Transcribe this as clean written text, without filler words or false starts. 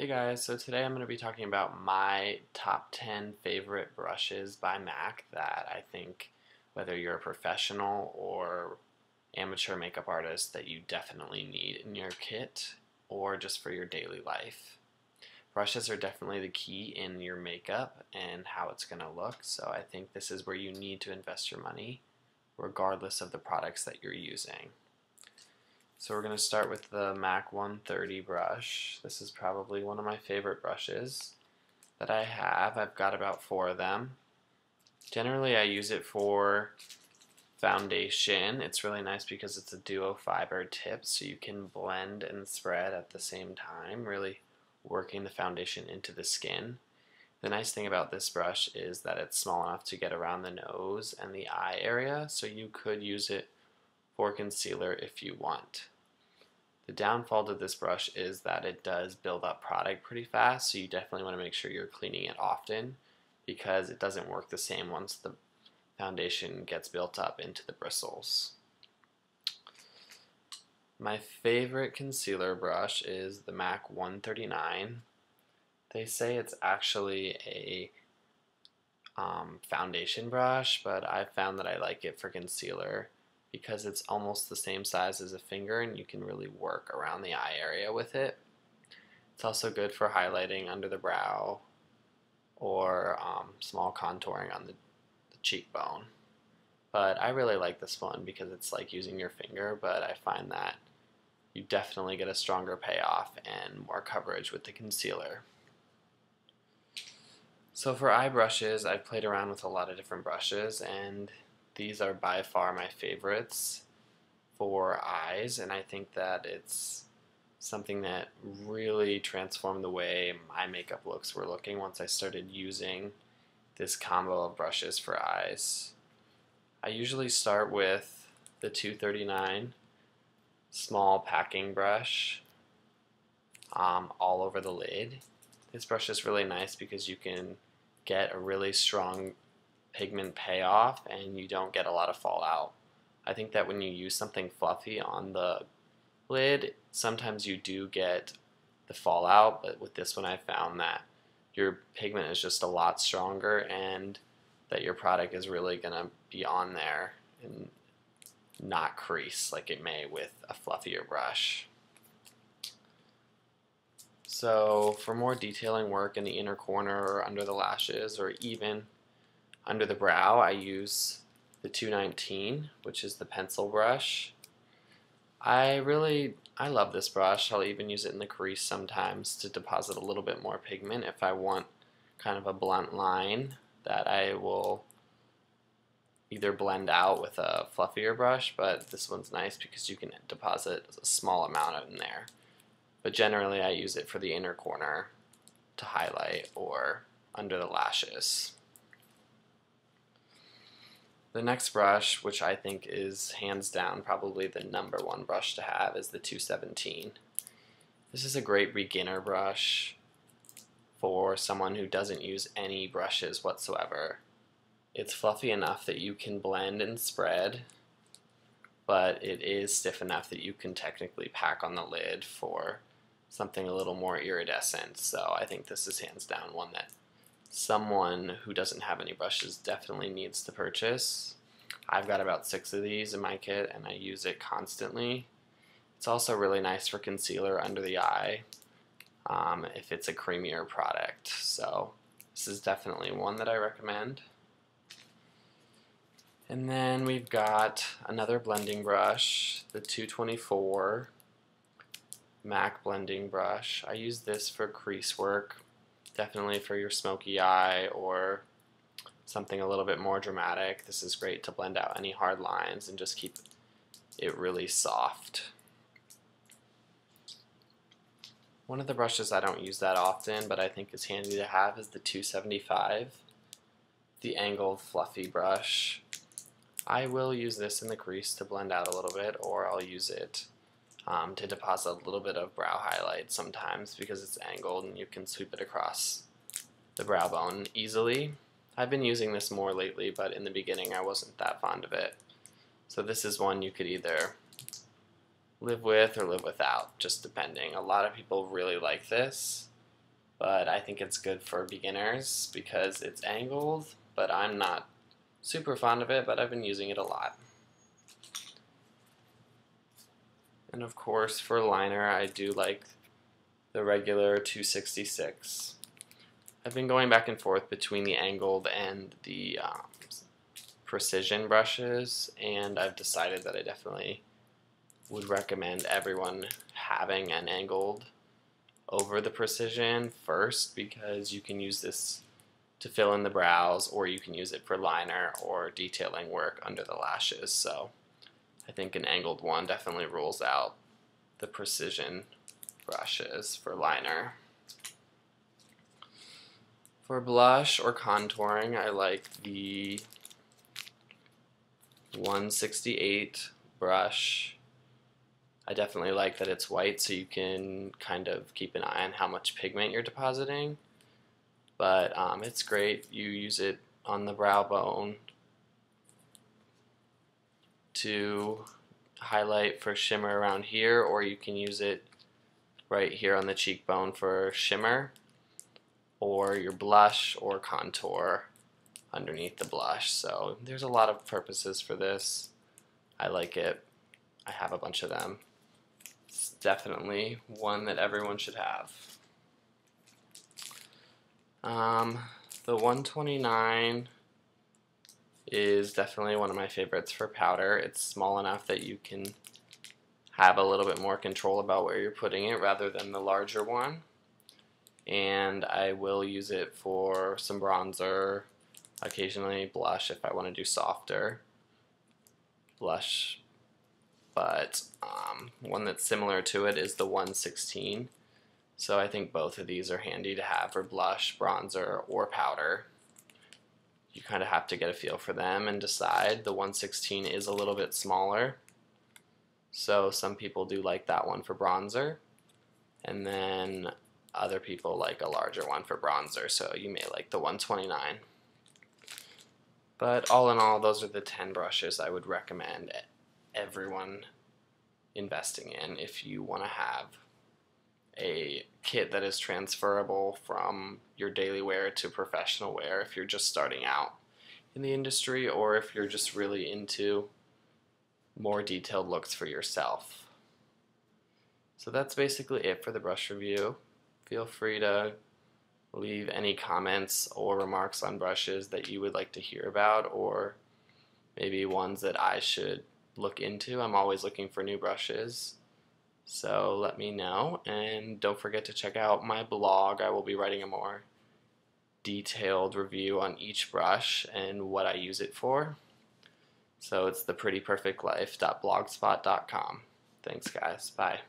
Hey guys, so today I'm going to be talking about my top 10 favorite brushes by MAC that I think whether you're a professional or amateur makeup artist that you definitely need in your kit or just for your daily life. Brushes are definitely the key in your makeup and how it's going to look, so I think this is where you need to invest your money regardless of the products that you're using. So we're going to start with the MAC 130 brush. This is probably one of my favorite brushes that I have. I've got about 4 of them. Generally I use it for foundation. It's really nice because it's a duo fiber tip, so you can blend and spread at the same time, really working the foundation into the skin. The nice thing about this brush is that it's small enough to get around the nose and the eye area, so you could use it for concealer if you want. The downfall to this brush is that it does build up product pretty fast, so you definitely want to make sure you're cleaning it often because it doesn't work the same once the foundation gets built up into the bristles. My favorite concealer brush is the MAC 139. They say it's actually a foundation brush, but I found that I like it for concealer because it's almost the same size as a finger and you can really work around the eye area with it. It's also good for highlighting under the brow or small contouring on the cheekbone. But I really like this one because it's like using your finger, but I find that you definitely get a stronger payoff and more coverage with the concealer. So for eye brushes, I've played around with a lot of different brushes, and these are by far my favorites for eyes, and I think that it's something that really transformed the way my makeup looks were looking once I started using this combo of brushes for eyes. I usually start with the 239 small packing brush all over the lid. This brush is really nice because you can get a really strong pigment payoff and you don't get a lot of fallout. I think that when you use something fluffy on the lid, sometimes you do get the fallout, but with this one I found that your pigment is just a lot stronger and that your product is really going to be on there and not crease like it may with a fluffier brush. So for more detailing work in the inner corner or under the lashes or even under the brow, I use the 219, which is the pencil brush. I love this brush. I'll even use it in the crease sometimes to deposit a little bit more pigment if I want kind of a blunt line that I will either blend out with a fluffier brush, but this one's nice because you can deposit a small amount in there. But generally I use it for the inner corner to highlight or under the lashes. The next brush, which I think is hands down probably the #1 brush to have, is the 217. This is a great beginner brush for someone who doesn't use any brushes whatsoever. It's fluffy enough that you can blend and spread, but it is stiff enough that you can technically pack on the lid for something a little more iridescent. So I think this is hands down one that someone who doesn't have any brushes definitely needs to purchase. I've got about 6 of these in my kit and I use it constantly. It's also really nice for concealer under the eye if it's a creamier product. So this is definitely one that I recommend. And then we've got another blending brush, the 224 MAC blending brush. I use this for crease work, definitely for your smoky eye or something a little bit more dramatic. This is great to blend out any hard lines and just keep it really soft. One of the brushes I don't use that often but I think is handy to have is the 275, the angled fluffy brush. I will use this in the crease to blend out a little bit, or I'll use it to deposit a little bit of brow highlight sometimes because it's angled and you can sweep it across the brow bone easily. I've been using this more lately, but in the beginning I wasn't that fond of it. So this is one you could either live with or live without, just depending. A lot of people really like this. but I think it's good for beginners because it's angled, but I'm not super fond of it, but I've been using it a lot. And of course for liner, I do like the regular 266. I've been going back and forth between the angled and the precision brushes, and I've decided that I definitely would recommend everyone having an angled over the precision first, because you can use this to fill in the brows, or you can use it for liner or detailing work under the lashes. So I think an angled one definitely rules out the precision brushes for liner. For blush or contouring, I like the 168 brush. I definitely like that it's white, so you can kind of keep an eye on how much pigment you're depositing. But it's great. You use it on the brow bone to highlight for shimmer around here, or you can use it right here on the cheekbone for shimmer, or your blush or contour underneath the blush. So there's a lot of purposes for this. I like it. I have a bunch of them. It's definitely one that everyone should have. The 129 is definitely one of my favorites for powder. It's small enough that you can have a little bit more control about where you're putting it rather than the larger one. And I will use it for some bronzer, occasionally blush if I want to do softer blush. But one that's similar to it is the 116. So I think both of these are handy to have for blush, bronzer, or powder. You kind of have to get a feel for them and decide. The 116 is a little bit smaller, so some people do like that one for bronzer, and then other people like a larger one for bronzer, so you may like the 129. But all in all, those are the 10 brushes I would recommend everyone investing in if you want to have a kit that is transferable from your daily wear to professional wear if you're just starting out in the industry, or if you're just really into more detailed looks for yourself. So that's basically it for the brush review. Feel free to leave any comments or remarks on brushes that you would like to hear about, or maybe ones that I should look into. I'm always looking for new brushes, so let me know. And don't forget to check out my blog. I will be writing a more detailed review on each brush and what I use it for. So it's theprettyperfectlife.blogspot.com. Thanks guys, bye.